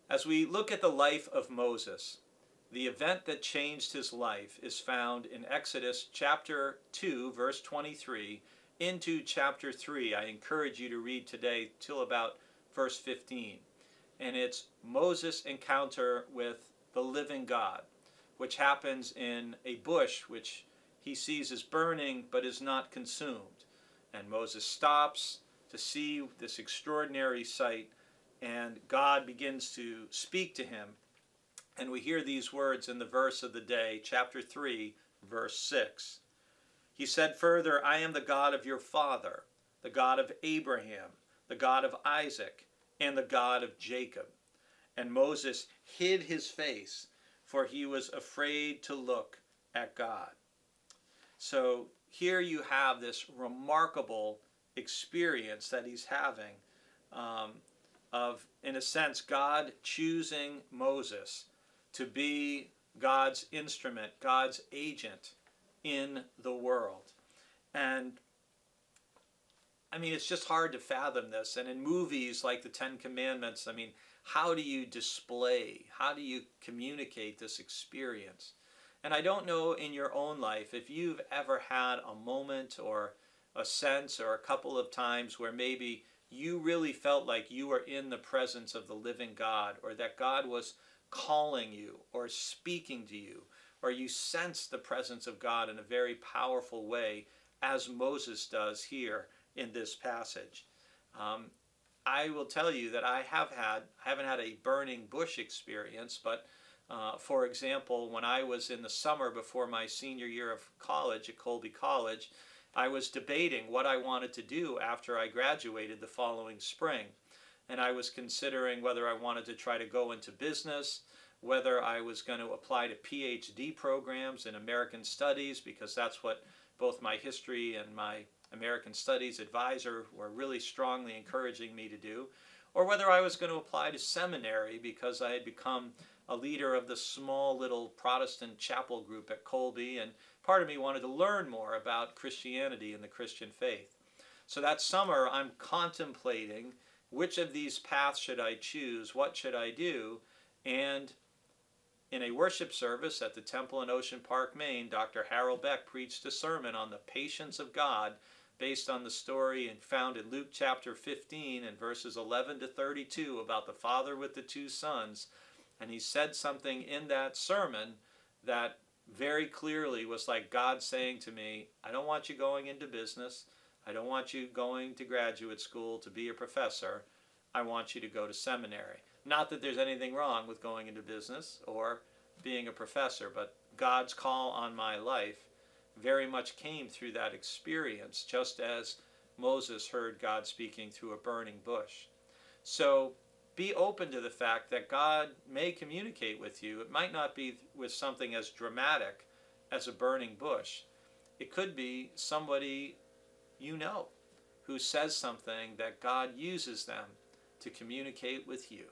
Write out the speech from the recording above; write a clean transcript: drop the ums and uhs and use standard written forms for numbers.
As we look at the life of Moses, the event that changed his life is found in Exodus chapter 2, verse 23, into chapter 3. I encourage you to read today till about verse 15. And it's Moses' encounter with the living God, which happens in a bush which he sees as burning but is not consumed. And Moses stops to see this extraordinary sight, and God begins to speak to him. And we hear these words in the verse of the day, chapter 3, verse 6. He said further, I am the God of your father, the God of Abraham, the God of Isaac, and the God of Jacob. And Moses hid his face, for he was afraid to look at God. So here you have this remarkable experience that he's having of, in a sense, God choosing Moses to be God's instrument, God's agent in the world. And I mean, it's just hard to fathom this. And in movies like the Ten Commandments, I mean, how do you display, how do you communicate this experience? And I don't know in your own life if you've ever had a moment or a sense or a couple of times where maybe you really felt like you were in the presence of the living God, or that God was calling you or speaking to you, or you sensed the presence of God in a very powerful way, as Moses does here in this passage. I will tell you that I haven't had a burning bush experience, but for example, when I was in the summer before my senior year of college at Colby College, I was debating what I wanted to do after I graduated the following spring. And I was considering whether I wanted to try to go into business, whether I was going to apply to PhD programs in American Studies, because that's what both my history and my American Studies advisor were really strongly encouraging me to do, or whether I was going to apply to seminary because I had become a leader of the small little Protestant chapel group at Colby, and part of me wanted to learn more about Christianity and the Christian faith. So that summer I'm contemplating which of these paths should I choose, what should I do, and in a worship service at the Temple in Ocean Park, Maine, Dr. Harold Beck preached a sermon on the patience of God based on the story and found in Luke chapter 15 and verses 11 to 32 about the father with the two sons. And he said something in that sermon that very clearly was like God saying to me, I don't want you going into business. I don't want you going to graduate school to be a professor. I want you to go to seminary. Not that there's anything wrong with going into business or being a professor, but God's call on my life very much came through that experience, just as Moses heard God speaking through a burning bush. So be open to the fact that God may communicate with you. It might not be with something as dramatic as a burning bush. It could be somebody you know who says something that God uses them to communicate with you.